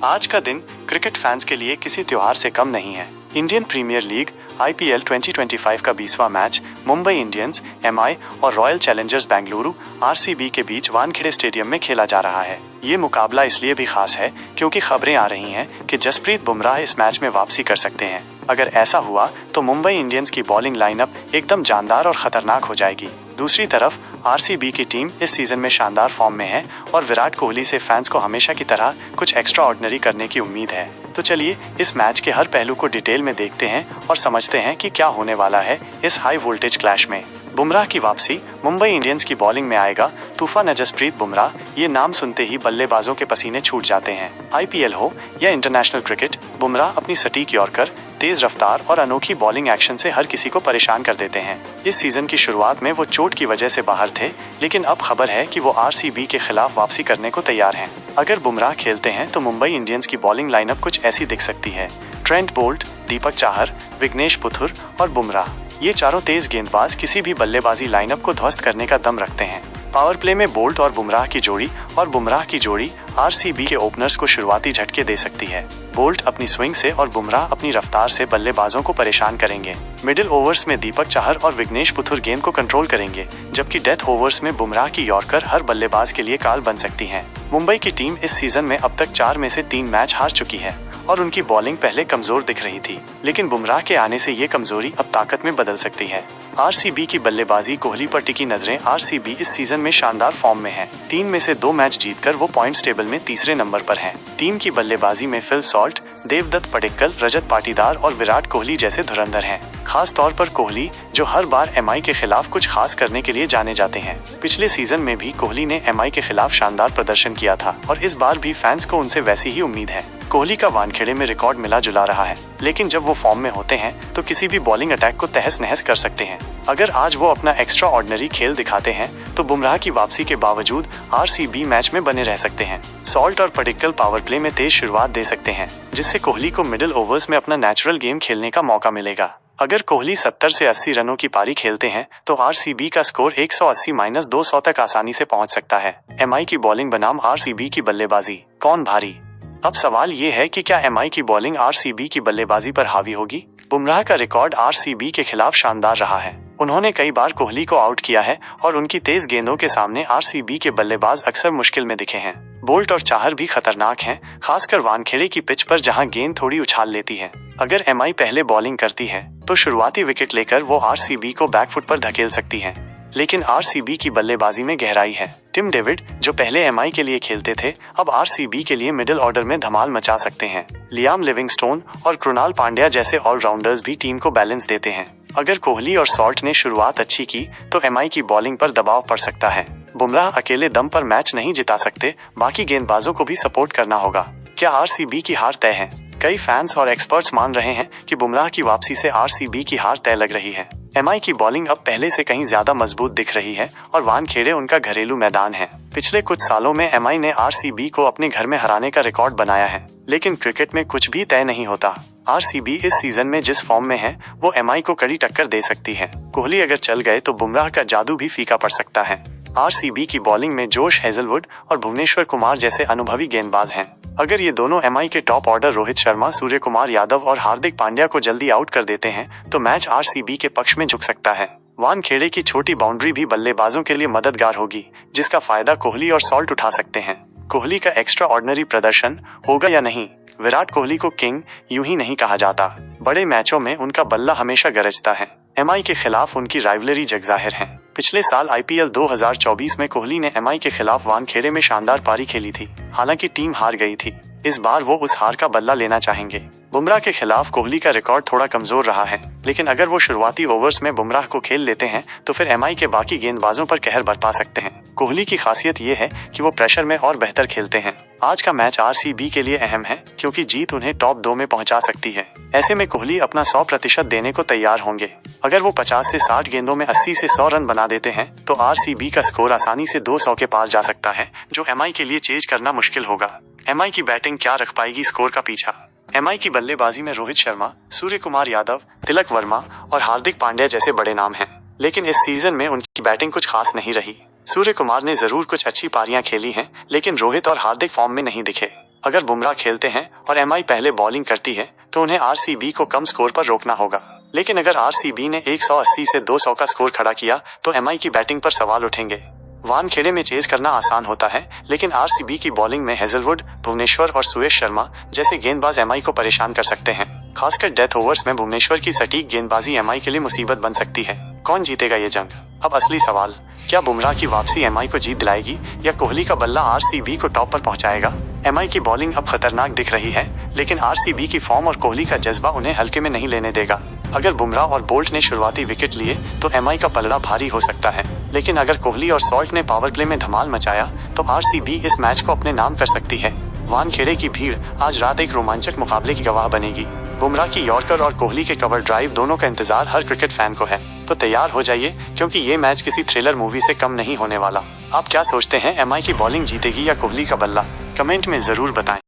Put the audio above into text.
आज का दिन क्रिकेट फैंस के लिए किसी त्योहार से कम नहीं है। इंडियन प्रीमियर लीग IPL 2025 का 20वां मैच मुंबई इंडियंस MI और रॉयल चैलेंजर्स बेंगलुरु RCB के बीच वानखेड़े स्टेडियम में खेला जा रहा है। ये मुकाबला इसलिए भी खास है क्योंकि खबरें आ रही हैं कि जसप्रीत बुमराह इस मैच में वापसी कर सकते हैं। अगर ऐसा हुआ तो मुंबई इंडियंस की बॉलिंग लाइनअप एकदम जानदार और खतरनाक हो जाएगी। दूसरी तरफ RCB की टीम इस सीजन में शानदार फॉर्म में है और विराट कोहली से फैंस को हमेशा की तरह कुछ एक्स्ट्रा ऑर्डिनरी करने की उम्मीद है। तो चलिए इस मैच के हर पहलू को डिटेल में देखते हैं और समझते हैं कि क्या होने वाला है इस हाई वोल्टेज क्लैश में। बुमराह की वापसी। मुंबई इंडियंस की बॉलिंग में आएगा तूफान जसप्रीत बुमराह। ये नाम सुनते ही बल्लेबाजों के पसीने छूट जाते हैं। IPL हो या इंटरनेशनल क्रिकेट, बुमराह अपनी सटीक यॉर्कर, तेज रफ्तार और अनोखी बॉलिंग एक्शन से हर किसी को परेशान कर देते हैं। इस सीजन की शुरुआत में वो चोट की वजह से बाहर थे, लेकिन अब खबर है कि वो RCB के खिलाफ वापसी करने को तैयार हैं। अगर बुमराह खेलते हैं तो मुंबई इंडियंस की बॉलिंग लाइनअप कुछ ऐसी दिख सकती है। ट्रेंट बोल्ट, दीपक चाहर, विघ्नेश पुथुर और बुमराह, ये चारों तेज गेंदबाज किसी भी बल्लेबाजी लाइनअप को ध्वस्त करने का दम रखते हैं। पावर प्ले में बोल्ट और बुमराह की जोड़ी RCB के ओपनर्स को शुरुआती झटके दे सकती है। बोल्ट अपनी स्विंग से और बुमराह अपनी रफ्तार से बल्लेबाजों को परेशान करेंगे। मिडिल ओवर्स में दीपक चाहर और विघ्नेश पुथुर गेंद को कंट्रोल करेंगे, जबकि डेथ ओवर्स में बुमराह की यॉर्कर हर बल्लेबाज के लिए काल बन सकती है। मुंबई की टीम इस सीजन में अब तक 4 में से 3 मैच हार चुकी है और उनकी बॉलिंग पहले कमजोर दिख रही थी, लेकिन बुमराह के आने से ये कमजोरी अब ताकत में बदल सकती है। RCB की बल्लेबाजी। कोहली पर टिकी नजरें। RCB इस सीजन में शानदार फॉर्म में है। 3 में से 2 मैच जीतकर वो पॉइंट्स टेबल में तीसरे नंबर पर हैं। टीम की बल्लेबाजी में फिल सॉल्ट, देवदत्त पडिक्कल, रजत पाटीदार और विराट कोहली जैसे धुरंधर हैं। खास तौर पर कोहली, जो हर बार MI के खिलाफ कुछ खास करने के लिए जाने जाते हैं। पिछले सीजन में भी कोहली ने MI के खिलाफ शानदार प्रदर्शन किया था और इस बार भी फैंस को उनसे वैसी ही उम्मीद है। कोहली का वानखेड़े में रिकॉर्ड मिला जुला रहा है, लेकिन जब वो फॉर्म में होते हैं तो किसी भी बॉलिंग अटैक को तहस नहस कर सकते हैं। अगर आज वो अपना एक्स्ट्रा ऑर्डिनरी खेल दिखाते हैं तो बुमराह की वापसी के बावजूद RCB मैच में बने रह सकते हैं। सॉल्ट और पडिक्कल पावर प्ले में तेज शुरुआत दे सकते हैं, जिससे कोहली को मिडिल ओवर्स में अपना नेचुरल गेम खेलने का मौका मिलेगा। अगर कोहली 70 से 80 रनों की पारी खेलते हैं तो RCB का स्कोर 180-200 तक आसानी से पहुंच सकता है। MI की बॉलिंग बनाम RCB की बल्लेबाजी, कौन भारी? अब सवाल ये है कि क्या MI की बॉलिंग RCB की बल्लेबाजी पर हावी होगी? बुमराह का रिकॉर्ड RCB के खिलाफ शानदार रहा है। उन्होंने कई बार कोहली को आउट किया है और उनकी तेज गेंदों के सामने RCB के बल्लेबाज अक्सर मुश्किल में दिखे हैं। बोल्ट और चाहर भी खतरनाक हैं, खासकर वानखेड़े की पिच पर जहां गेंद थोड़ी उछाल लेती है। अगर MI पहले बॉलिंग करती है तो शुरुआती विकेट लेकर वो RCB को बैकफुट पर धकेल सकती है, लेकिन RCB की बल्लेबाजी में गहराई है। टिम डेविड, जो पहले MI के लिए खेलते थे, अब RCB के लिए मिडिल ऑर्डर में धमाल मचा सकते हैं। लियाम लिविंगस्टोन और कृणाल पांड्या जैसे ऑलराउंडर्स भी टीम को बैलेंस देते हैं। अगर कोहली और सॉल्ट ने शुरुआत अच्छी की तो MI की बॉलिंग पर दबाव पड़ सकता है। बुमराह अकेले दम पर मैच नहीं जिता सकते, बाकी गेंदबाजों को भी सपोर्ट करना होगा। क्या RCB की हार तय है? कई फैंस और एक्सपर्ट्स मान रहे हैं कि बुमराह की वापसी से RCB की हार तय लग रही है। MI की बॉलिंग अब पहले से कहीं ज्यादा मजबूत दिख रही है और वानखेड़े उनका घरेलू मैदान है। पिछले कुछ सालों में MI ने RCB को अपने घर में हराने का रिकॉर्ड बनाया है, लेकिन क्रिकेट में कुछ भी तय नहीं होता। RCB इस सीजन में जिस फॉर्म में है वो MI को कड़ी टक्कर दे सकती है। कोहली अगर चल गए तो बुमराह का जादू भी फीका पड़ सकता है। RCB की बॉलिंग में जोश हेजलवुड और भुवनेश्वर कुमार जैसे अनुभवी गेंदबाज हैं। अगर ये दोनों MI के टॉप ऑर्डर रोहित शर्मा, सूर्य कुमार यादव और हार्दिक पांड्या को जल्दी आउट कर देते हैं तो मैच RCB के पक्ष में झुक सकता है। वानखेड़े की छोटी बाउंड्री भी बल्लेबाजों के लिए मददगार होगी, जिसका फायदा कोहली और सॉल्ट उठा सकते हैं। कोहली का एक्स्ट्रा ऑर्डिनरी प्रदर्शन होगा या नहीं? विराट कोहली को किंग यूं ही नहीं कहा जाता। बड़े मैचों में उनका बल्ला हमेशा गरजता है। MI के खिलाफ उनकी राइवलरी जगजाहिर है। पिछले साल IPL 2024 में कोहली ने MI के खिलाफ वानखेड़े में शानदार पारी खेली थी। हालांकि टीम हार गई थी। इस बार वो उस हार का बदला लेना चाहेंगे। बुमराह के खिलाफ कोहली का रिकॉर्ड थोड़ा कमजोर रहा है, लेकिन अगर वो शुरुआती ओवर्स में बुमराह को खेल लेते हैं तो फिर MI के बाकी गेंदबाजों पर कहर बरपा सकते हैं। कोहली की खासियत ये है कि वो प्रेशर में और बेहतर खेलते हैं। आज का मैच RCB के लिए अहम है क्योंकि जीत उन्हें टॉप 2 में पहुंचा सकती है। ऐसे में कोहली अपना 100% देने को तैयार होंगे। अगर वो 50 से 60 गेंदों में 80 से 100 रन बना देते हैं तो RCB का स्कोर आसानी से 200 के पार जा सकता है, जो MI के लिए चेज करना मुश्किल होगा। MI की बैटिंग क्या रख पाएगी स्कोर का पीछा? MI की बल्लेबाजी में रोहित शर्मा, सूर्य कुमार यादव, तिलक वर्मा और हार्दिक पांड्या जैसे बड़े नाम हैं, लेकिन इस सीजन में उनकी बैटिंग कुछ खास नहीं रही। सूर्य कुमार ने जरूर कुछ अच्छी पारियां खेली हैं, लेकिन रोहित और हार्दिक फॉर्म में नहीं दिखे। अगर बुमराह खेलते हैं और एमआई पहले बॉलिंग करती है तो उन्हें आरसीबी को कम स्कोर पर रोकना होगा। लेकिन अगर आरसीबी ने 180 से 200 का स्कोर खड़ा किया तो एमआई की बैटिंग पर सवाल उठेंगे। वानखेड़े में चेज करना आसान होता है, लेकिन आरसीबी की बॉलिंग में हेजलवुड, भुवनेश्वर और सुयश शर्मा जैसे गेंदबाज एमआई को परेशान कर सकते हैं। खासकर डेथ ओवर्स में भुवनेश्वर की सटीक गेंदबाजी एमआई के लिए मुसीबत बन सकती है। कौन जीतेगा ये जंग? अब असली सवाल, क्या बुमराह की वापसी एमआई को जीत दिलाएगी या कोहली का बल्ला आरसीबी को टॉप पर पहुंचाएगा? एमआई की बॉलिंग अब खतरनाक दिख रही है, लेकिन आरसीबी की फॉर्म और कोहली का जज्बा उन्हें हल्के में नहीं लेने देगा। अगर बुमराह और बोल्ट ने शुरुआती विकेट लिए तो एमआई का पलड़ा भारी हो सकता है, लेकिन अगर कोहली और सॉल्ट ने पावर प्ले में धमाल मचाया तो आरसीबी इस मैच को अपने नाम कर सकती है। वानखेड़े की भीड़ आज रात एक रोमांचक मुकाबले की गवाह बनेगी। बुमराह की यॉर्कर और कोहली के कवर ड्राइव दोनों का इंतजार हर क्रिकेट फैन को है। तो तैयार हो जाइए, क्योंकि ये मैच किसी थ्रिलर मूवी से कम नहीं होने वाला। आप क्या सोचते हैं, एमआई की बॉलिंग जीतेगी या कोहली का बल्ला? कमेंट में जरूर बताएं।